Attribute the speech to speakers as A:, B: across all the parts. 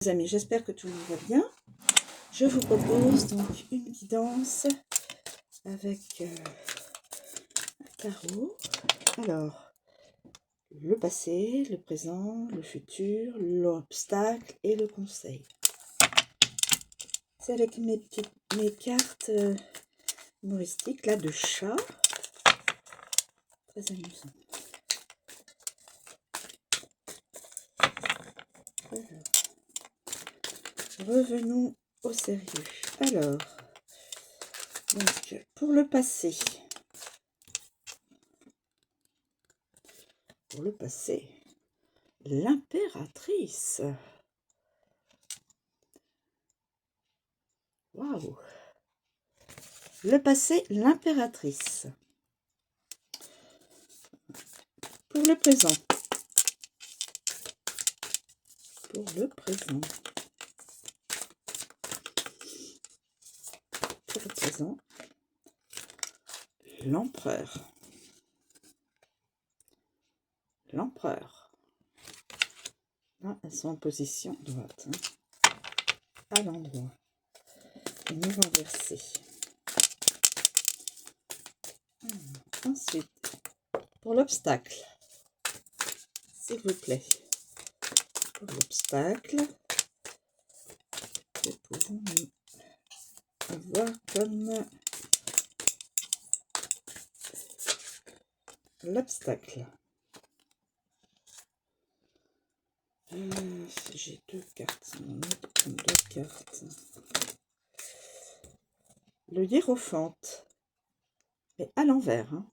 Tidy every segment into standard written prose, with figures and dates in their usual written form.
A: Les amis, j'espère que tout le monde va bien. Je vous propose donc une guidance avec un tarot. Alors, le passé, le présent, le futur, l'obstacle et le conseil. C'est avec mes cartes humoristiques là de chat. Très amusant. Alors, revenons au sérieux. Alors, donc, pour le passé. Pour le passé, l'impératrice. Waouh! Le passé, l'impératrice. Pour le présent. Pour le présent. Pour le présent. L'empereur. L'empereur. Là, elles sont en position droite. Hein, à l'endroit. Et nous renverser. Ensuite, pour l'obstacle. S'il vous plaît. Pour l'obstacle, que pouvons-nous avoir comme l'obstacle? J'ai deux cartes. Deux cartes. Le hiérophante. Mais à l'envers. Hein.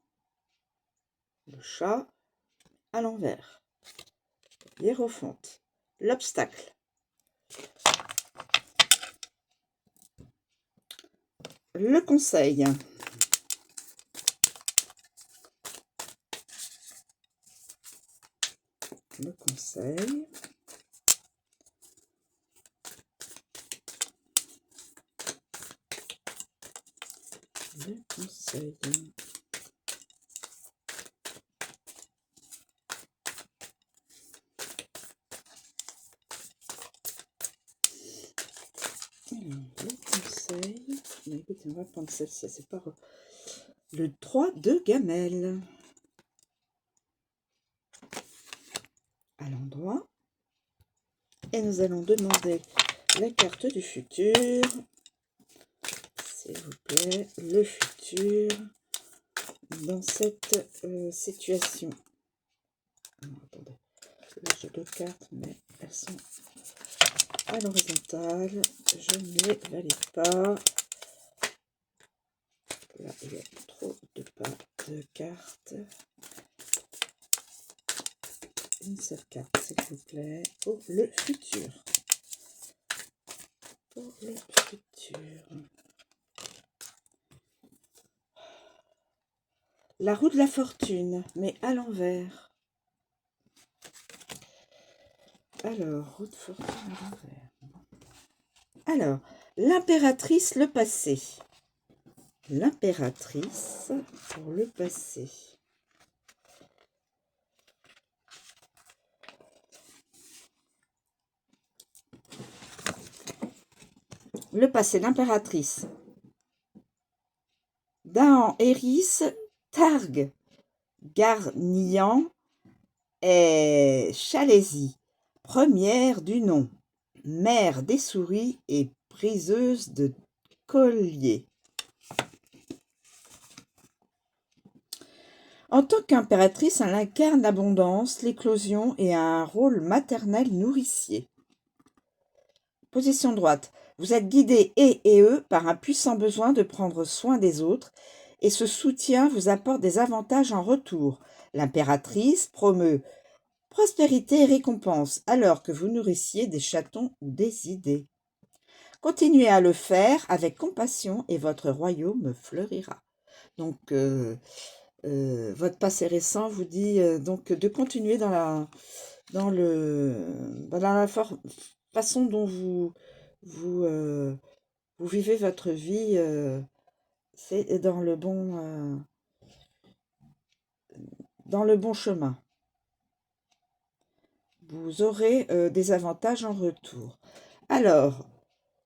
A: Le chat à l'envers. Hiérophante. L'obstacle. Le conseil. Le conseil. Le conseil. Le conseil. Mais écoutez, on va prendre celle-ci. C'est pas le 3 de gamelle. À l'endroit. Et nous allons demander la carte du futur. S'il vous plaît, le futur dans cette situation. Alors, attendez, j'ai deux cartes, mais elles sont à l'horizontale. Je ne les valide pas. Là, il y a trop de pas de cartes. Une seule carte, s'il vous plaît, pour le futur. Pour le futur. La roue de la fortune, mais à l'envers. Alors, roue de fortune à l'envers. Alors, l'impératrice, le passé. L'impératrice pour le passé. Le passé, l'impératrice. Dahan, Eris, Targ, Garnian et Chalésie. Première du nom. Mère des souris et briseuse de colliers. En tant qu'impératrice, elle incarne l'abondance, l'éclosion et a un rôle maternel nourricier. Position droite. Vous êtes guidé et eux par un puissant besoin de prendre soin des autres et ce soutien vous apporte des avantages en retour. L'impératrice promeut prospérité et récompense alors que vous nourrissiez des chatons ou des idées. Continuez à le faire avec compassion et votre royaume fleurira. Donc, votre passé récent vous dit donc de continuer dans la façon dont vous vivez votre vie, c'est dans le bon chemin. vous aurez des avantages en retour. Alors,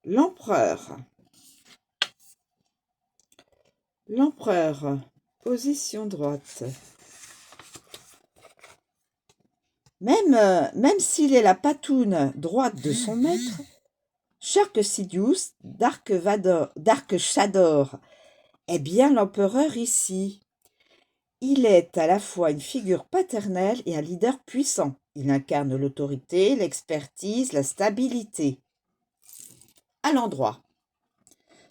A: l'empereur. L'empereur, position droite. Même s'il est la patoune droite de son maître, Shark Sidious, Dark Shador, est bien l'empereur ici. Il est à la fois une figure paternelle et un leader puissant. Il incarne l'autorité, l'expertise, la stabilité. À l'endroit.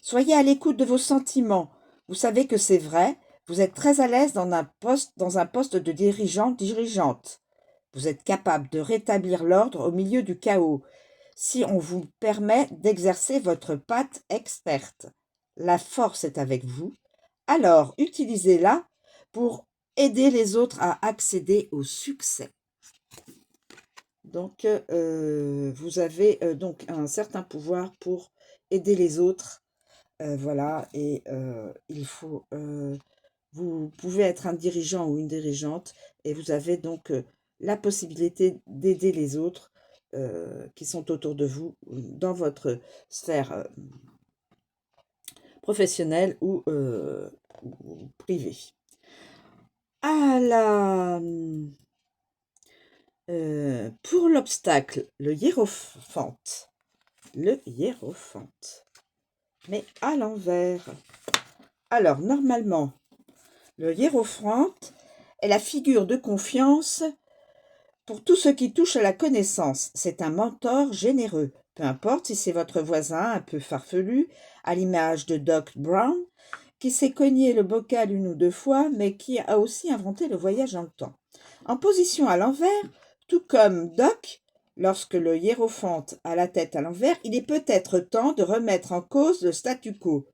A: Soyez à l'écoute de vos sentiments. Vous savez que c'est vrai. Vous êtes très à l'aise dans un poste de dirigeante. Vous êtes capable de rétablir l'ordre au milieu du chaos, si on vous permet d'exercer votre patte experte. La force est avec vous, alors utilisez-la pour aider les autres à accéder au succès. Donc, vous avez donc un certain pouvoir pour aider les autres. Voilà, et il faut... vous pouvez être un dirigeant ou une dirigeante et vous avez donc la possibilité d'aider les autres qui sont autour de vous dans votre sphère professionnelle ou privée. Pour l'obstacle, le hiérophante. Le hiérophante. Mais à l'envers. Alors, normalement, le hiérophante est la figure de confiance pour tout ce qui touche à la connaissance. C'est un mentor généreux, peu importe si c'est votre voisin un peu farfelu, à l'image de Doc Brown, qui s'est cogné le bocal une ou deux fois, mais qui a aussi inventé le voyage dans le temps. En position à l'envers, tout comme Doc, lorsque le hiérophante a la tête à l'envers, il est peut-être temps de remettre en cause le statu quo.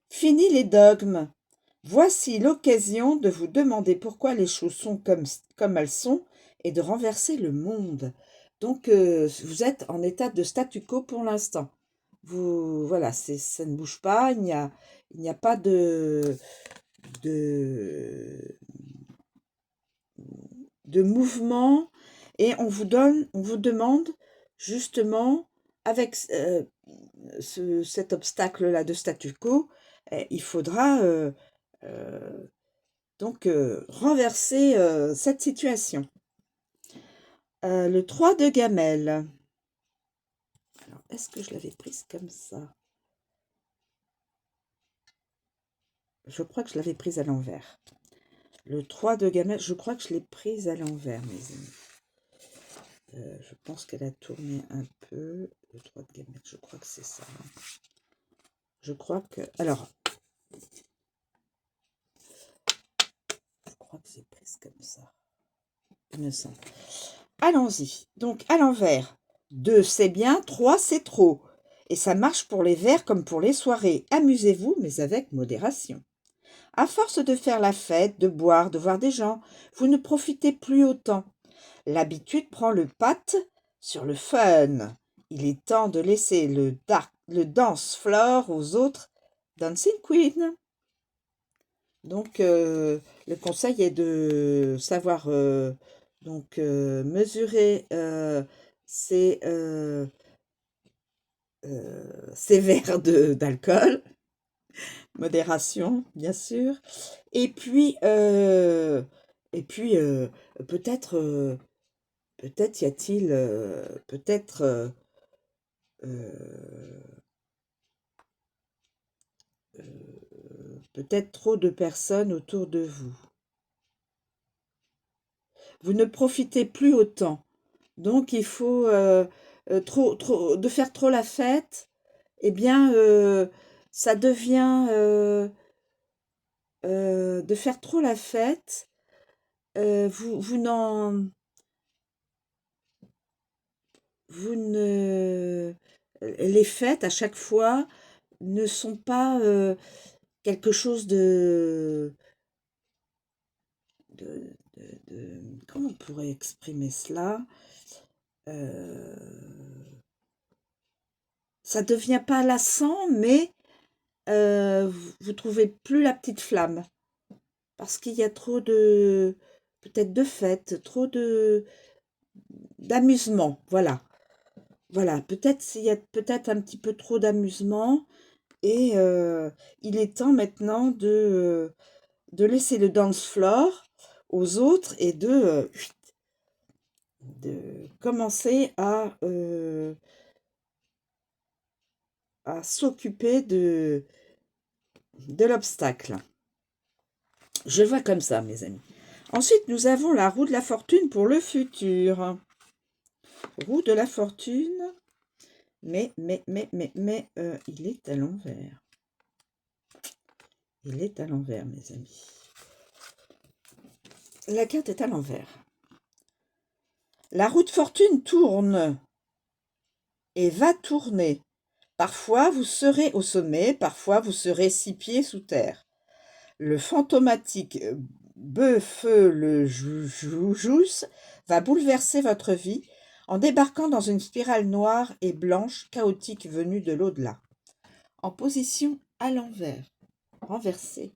A: Fini les dogmes. Voici l'occasion de vous demander pourquoi les choses sont comme elles sont et de renverser le monde. Donc, vous êtes en état de statu quo pour l'instant. Voilà, ça ne bouge pas, il n'y a pas de mouvement et on vous demande justement, avec cet obstacle-là de statu quo, il faudra donc renverser cette situation. Le 3 de gamelle. Alors, est-ce que je l'avais prise comme ça? Je crois que je l'avais prise à l'envers. Le 3 de gamelle, je crois que je l'ai prise à l'envers, mes amis. Je pense qu'elle a tourné un peu. Le 3 de gamelle, je crois que c'est ça. Je crois que... Alors, je crois que c'est prise comme ça. Il me semble. Allons-y. Donc, à l'envers. 2, c'est bien. 3, c'est trop. Et ça marche pour les verres comme pour les soirées. Amusez-vous, mais avec modération. À force de faire la fête, de boire, de voir des gens, vous ne profitez plus autant. L'habitude prend le patte sur le fun. Il est temps de laisser le dance floor aux autres dancing queen. Donc, le conseil est de savoir mesurer ses verres d'alcool, modération, bien sûr, et puis peut-être y a-t-il peut-être peut-être trop de personnes autour de vous. Vous ne profitez plus autant. Donc, il faut de faire trop la fête. Eh bien, ça devient de faire trop la fête. Vous ne les fêtes à chaque fois ne sont pas quelque chose comment on pourrait exprimer cela? Ça devient pas lassant, mais vous trouvez plus la petite flamme. Parce qu'il y a trop peut-être de fêtes, trop de d'amusement, voilà. Voilà, peut-être s'il y a peut-être un petit peu trop d'amusement et il est temps maintenant de laisser le dance floor aux autres et de commencer à s'occuper de l'obstacle. Je vois comme ça, mes amis. Ensuite, nous avons la roue de la fortune pour le futur. Roue de la fortune, mais, il est à l'envers. Il est à l'envers, mes amis. La carte est à l'envers. La roue de fortune tourne et va tourner. Parfois, vous serez au sommet, parfois, vous serez 6 pieds sous terre. Le fantomatique Beu-Feu le Joujous va bouleverser votre vie en débarquant dans une spirale noire et blanche chaotique venue de l'au-delà. En position à l'envers, renversée.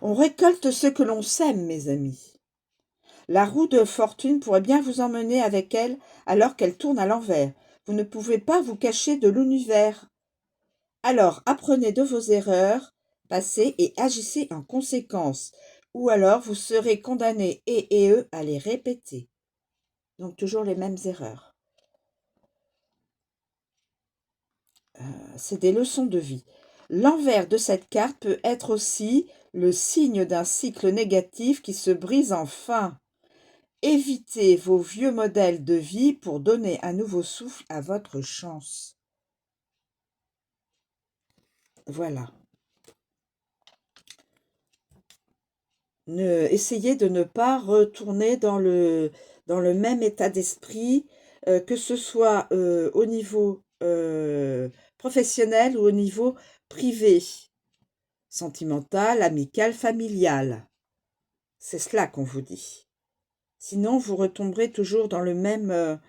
A: On récolte ce que l'on sème, mes amis. La roue de fortune pourrait bien vous emmener avec elle alors qu'elle tourne à l'envers. Vous ne pouvez pas vous cacher de l'univers. Alors apprenez de vos erreurs passées et agissez en conséquence, ou alors vous serez condamné et eux à les répéter. Donc toujours les mêmes erreurs. C'est des leçons de vie. L'envers de cette carte peut être aussi le signe d'un cycle négatif qui se brise enfin. Évitez vos vieux modèles de vie pour donner un nouveau souffle à votre chance. Voilà. Essayez de ne pas retourner dans le même état d'esprit, que ce soit au niveau professionnel ou au niveau privé, sentimental, amical, familial. C'est cela qu'on vous dit. Sinon, vous retomberez toujours dans le même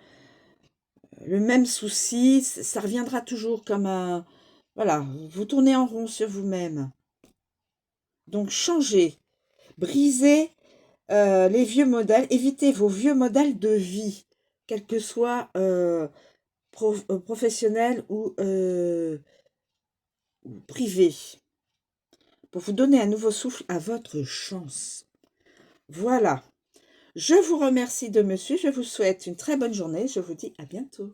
A: souci, ça reviendra toujours comme un... Voilà, vous tournez en rond sur vous-même. Donc, changez, brisez les vieux modèles, évitez vos vieux modèles de vie, quels que soient professionnels ou privés, pour vous donner un nouveau souffle à votre chance. Voilà. Je vous remercie de me suivre, je vous souhaite une très bonne journée, je vous dis à bientôt.